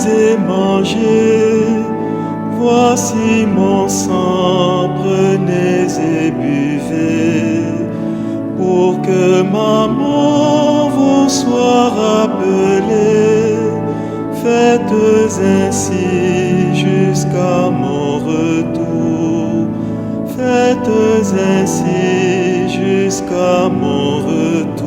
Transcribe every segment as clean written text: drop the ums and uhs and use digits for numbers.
et mangez. Voici mon sang, prenez et buvez, pour que ma mort vous soit rappelée. Faites ainsi jusqu'à mon retour. Faites ainsi jusqu'à mon retour.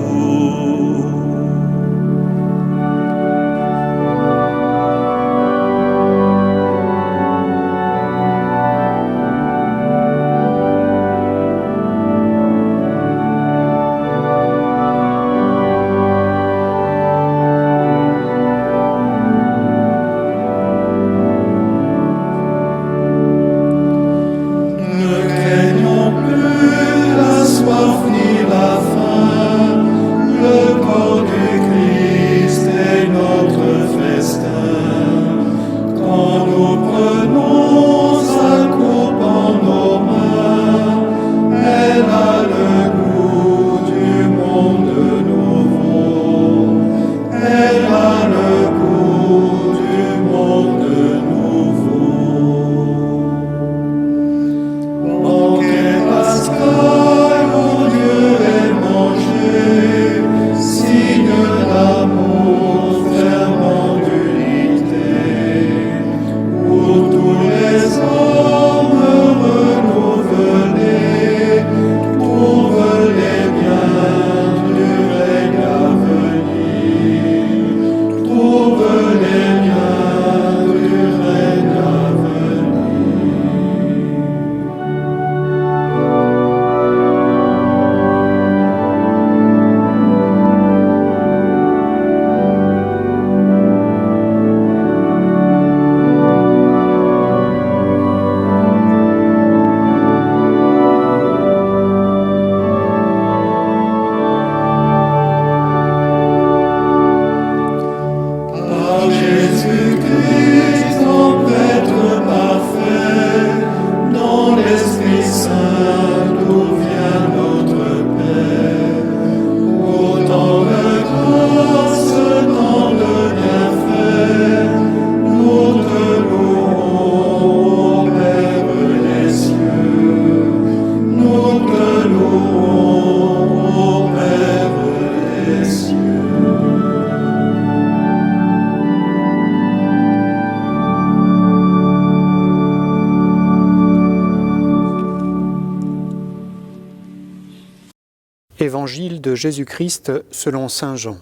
Évangile de Jésus-Christ selon saint Jean.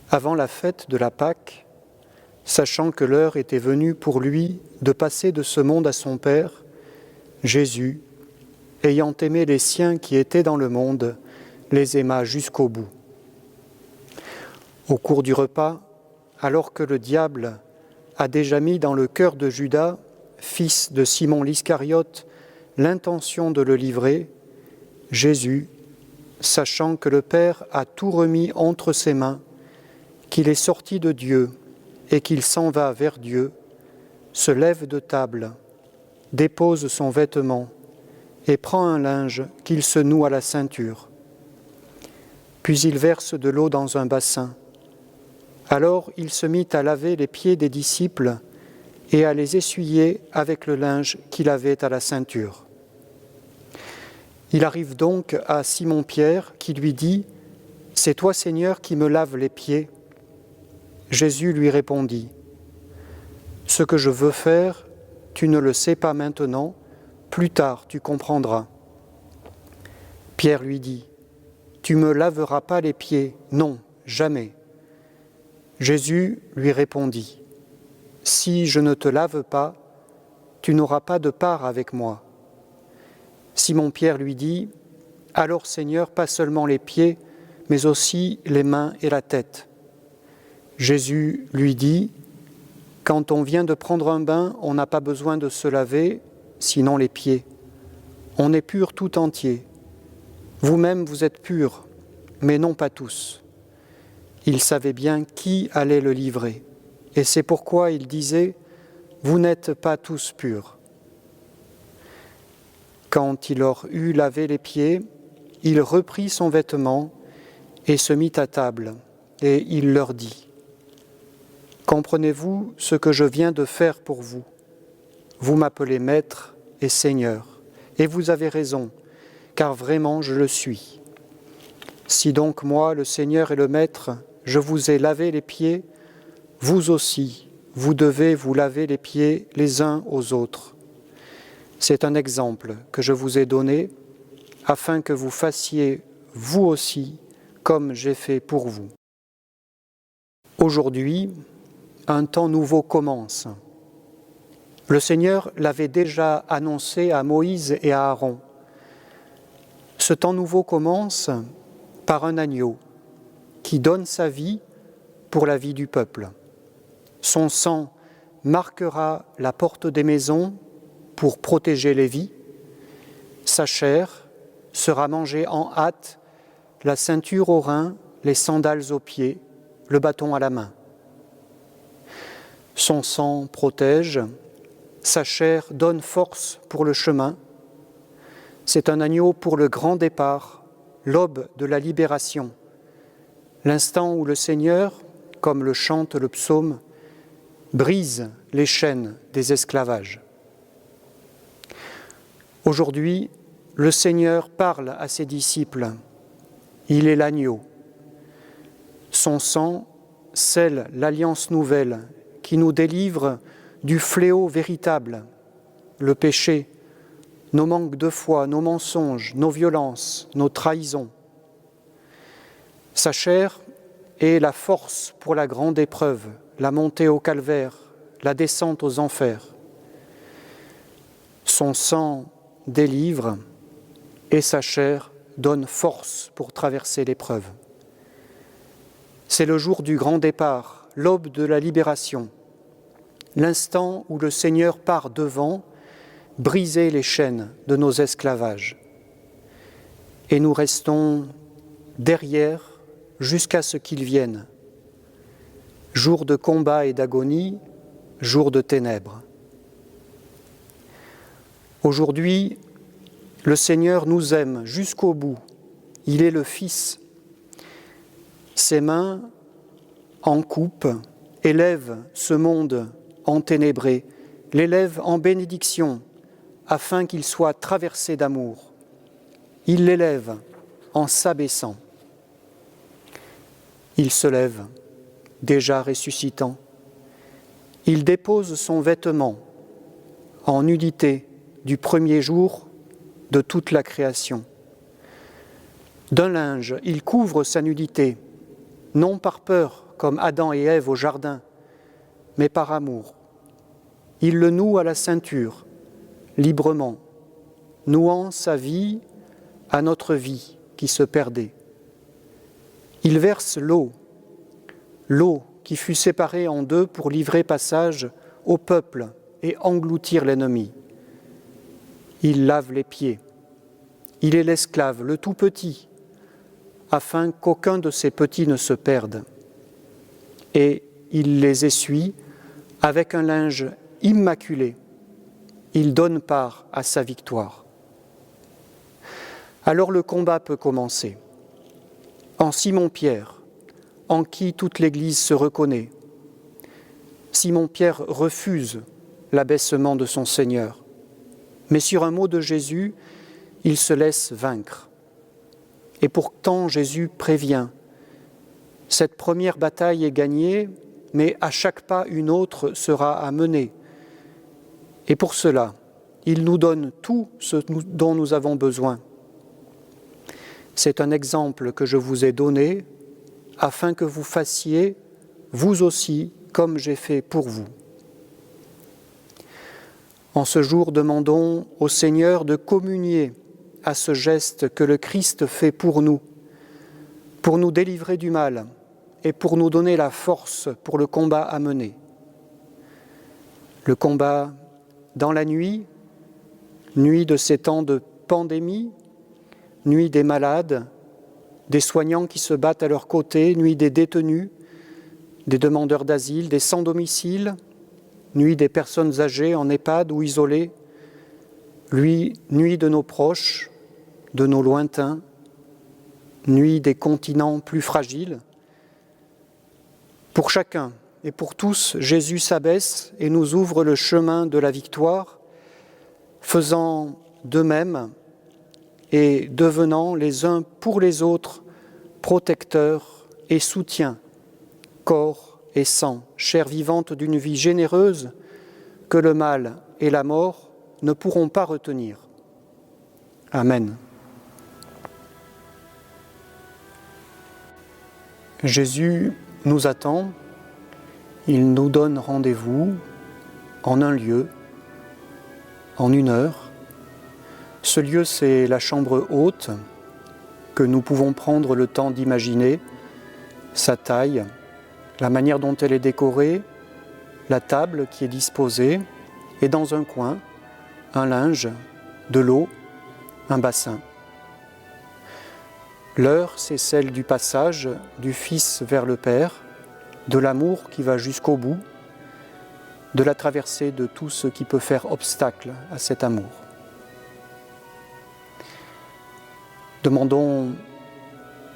Avant la fête de la Pâque, sachant que l'heure était venue pour lui de passer de ce monde à son Père, Jésus, ayant aimé les siens qui étaient dans le monde, les aima jusqu'au bout. Au cours du repas, alors que le diable a déjà mis dans le cœur de Judas, fils de Simon l'Iscariote, l'intention de le livrer, Jésus, sachant que le Père a tout remis entre ses mains, qu'il est sorti de Dieu et qu'il s'en va vers Dieu, se lève de table, dépose son vêtement et prend un linge qu'il se noue à la ceinture. Puis il verse de l'eau dans un bassin. Alors il se mit à laver les pieds des disciples et à les essuyer avec le linge qu'il avait à la ceinture. Il arrive donc à Simon-Pierre qui lui dit « C'est toi, Seigneur, qui me laves les pieds ?» Jésus lui répondit « Ce que je veux faire, tu ne le sais pas maintenant, plus tard tu comprendras. » Pierre lui dit « Tu me laveras pas les pieds, non, jamais. » Jésus lui répondit « Si je ne te lave pas, tu n'auras pas de part avec moi. » Simon-Pierre lui dit « Alors Seigneur, pas seulement les pieds, mais aussi les mains et la tête. » Jésus lui dit « Quand on vient de prendre un bain, on n'a pas besoin de se laver, sinon les pieds. On est pur tout entier. Vous-même vous êtes purs, mais non pas tous. » Il savait bien qui allait le livrer, et c'est pourquoi il disait « Vous n'êtes pas tous purs. » Quand il leur eut lavé les pieds, il reprit son vêtement et se mit à table, et il leur dit Comprenez-vous ce que je viens de faire pour vous? Vous m'appelez Maître et Seigneur, et vous avez raison, car vraiment je le suis. Si donc moi, le Seigneur et le Maître, je vous ai lavé les pieds, vous aussi, vous devez vous laver les pieds les uns aux autres. C'est un exemple que je vous ai donné, afin que vous fassiez vous aussi comme j'ai fait pour vous. Aujourd'hui, un temps nouveau commence. Le Seigneur l'avait déjà annoncé à Moïse et à Aaron. Ce temps nouveau commence par un agneau qui donne sa vie pour la vie du peuple. Son sang marquera la porte des maisons pour protéger les vies. Sa chair sera mangée en hâte, la ceinture aux reins, les sandales aux pieds, le bâton à la main. Son sang protège, sa chair donne force pour le chemin. C'est un agneau pour le grand départ, l'aube de la libération, l'instant où le Seigneur, comme le chante le psaume, brise les chaînes des esclavages. Aujourd'hui, le Seigneur parle à ses disciples. Il est l'agneau. Son sang scelle l'alliance nouvelle qui nous délivre du fléau véritable, le péché, nos manques de foi, nos mensonges, nos violences, nos trahisons. Sa chair est la force pour la grande épreuve, la montée au calvaire, la descente aux enfers. Son sang délivre et sa chair donne force pour traverser l'épreuve. C'est le jour du grand départ, l'aube de la libération, l'instant où le Seigneur part devant, briser les chaînes de nos esclavages. Et nous restons derrière jusqu'à ce qu'il vienne. Jour de combat et d'agonie, jour de ténèbres. Aujourd'hui, le Seigneur nous aime jusqu'au bout. Il est le Fils. Ses mains, en coupe, élèvent ce monde enténébré, l'élèvent en bénédiction, afin qu'il soit traversé d'amour. Il l'élève en s'abaissant. Il se lève, déjà ressuscitant. Il dépose son vêtement en nudité du premier jour de toute la création. D'un linge, il couvre sa nudité, non par peur comme Adam et Ève au jardin, mais par amour. Il le noue à la ceinture, librement, nouant sa vie à notre vie qui se perdait. Il verse l'eau qui fut séparée en deux pour livrer passage au peuple et engloutir l'ennemi. Il lave les pieds. Il est l'esclave, le tout petit, afin qu'aucun de ses petits ne se perde. Et il les essuie avec un linge immaculé. Il donne part à sa victoire. Alors le combat peut commencer. En Simon-Pierre, en qui toute l'Église se reconnaît. Simon-Pierre refuse l'abaissement de son Seigneur, mais sur un mot de Jésus, il se laisse vaincre. Et pourtant Jésus prévient. Cette première bataille est gagnée, mais à chaque pas une autre sera à mener. Et pour cela, il nous donne tout ce dont nous avons besoin. C'est un exemple que je vous ai donné, afin que vous fassiez, vous aussi, comme j'ai fait pour vous. En ce jour, demandons au Seigneur de communier à ce geste que le Christ fait pour nous délivrer du mal et pour nous donner la force pour le combat à mener. Le combat dans la nuit, nuit de ces temps de pandémie, nuit des malades, des soignants qui se battent à leur côté, nuit des détenus, des demandeurs d'asile, des sans-domicile, nuit des personnes âgées en EHPAD ou isolées, nuit de nos proches, de nos lointains, nuit des continents plus fragiles. Pour chacun et pour tous, Jésus s'abaisse et nous ouvre le chemin de la victoire, faisant de même et devenant les uns pour les autres protecteurs et soutiens, corps et sang, chair vivante d'une vie généreuse que le mal et la mort ne pourront pas retenir. Amen. Jésus nous attend, il nous donne rendez-vous en un lieu, en une heure. Ce lieu, c'est la chambre haute que nous pouvons prendre le temps d'imaginer, sa taille, la manière dont elle est décorée, la table qui est disposée, et dans un coin, un linge, de l'eau, un bassin. L'heure, c'est celle du passage du Fils vers le Père, de l'amour qui va jusqu'au bout, de la traversée de tout ce qui peut faire obstacle à cet amour. Demandons,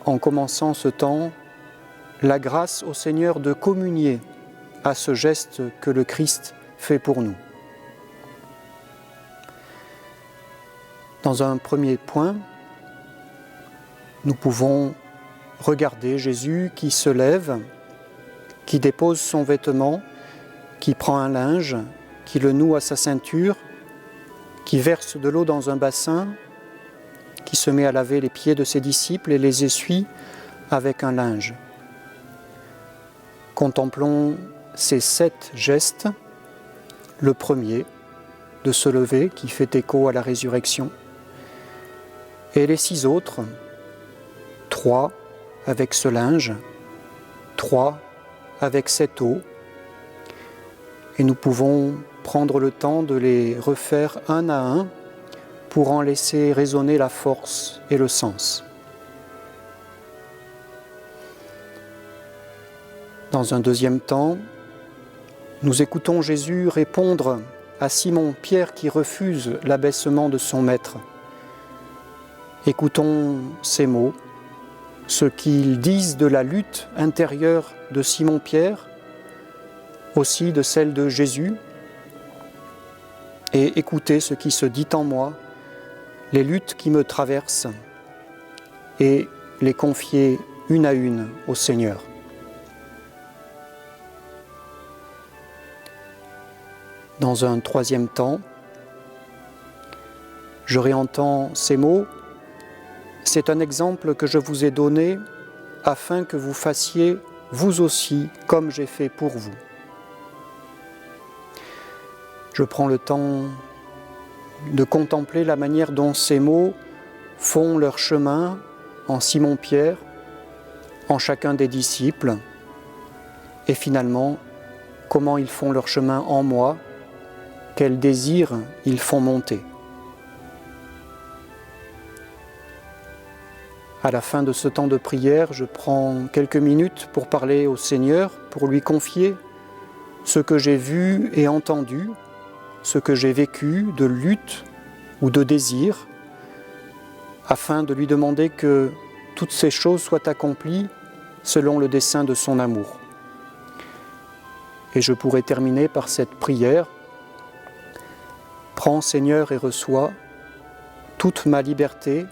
en commençant ce temps, la grâce au Seigneur de communier à ce geste que le Christ fait pour nous. Dans un premier point, nous pouvons regarder Jésus qui se lève, qui dépose son vêtement, qui prend un linge, qui le noue à sa ceinture, qui verse de l'eau dans un bassin, qui se met à laver les pieds de ses disciples et les essuie avec un linge. Contemplons ces 7 gestes, le premier, de se lever, qui fait écho à la résurrection, et les 6 autres, 3 avec ce linge, 3 avec cette eau, et nous pouvons prendre le temps de les refaire un à un pour en laisser résonner la force et le sens. Dans un deuxième temps, nous écoutons Jésus répondre à Simon-Pierre qui refuse l'abaissement de son maître. Écoutons ces mots, ce qu'ils disent de la lutte intérieure de Simon-Pierre, aussi de celle de Jésus, et écoutez ce qui se dit en moi, les luttes qui me traversent, et les confier une à une au Seigneur. Dans un troisième temps, je réentends ces mots. C'est un exemple que je vous ai donné afin que vous fassiez vous aussi comme j'ai fait pour vous. Je prends le temps de contempler la manière dont ces mots font leur chemin en Simon-Pierre, en chacun des disciples, et finalement, comment ils font leur chemin en moi, quels désirs ils font monter. À la fin de ce temps de prière, je prends quelques minutes pour parler au Seigneur, pour lui confier ce que j'ai vu et entendu, ce que j'ai vécu de lutte ou de désir, afin de lui demander que toutes ces choses soient accomplies selon le dessein de son amour. Et je pourrais terminer par cette prière. Prends, Seigneur, et reçois toute ma liberté,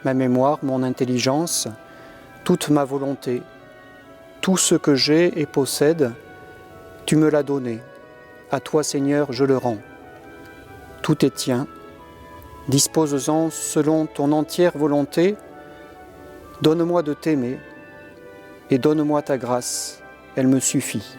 ma mémoire, mon intelligence, toute ma volonté, tout ce que j'ai et possède, tu me l'as donné. À toi, Seigneur, je le rends. Tout est tien. Dispose-en selon ton entière volonté. Donne-moi de t'aimer et donne-moi ta grâce. Elle me suffit.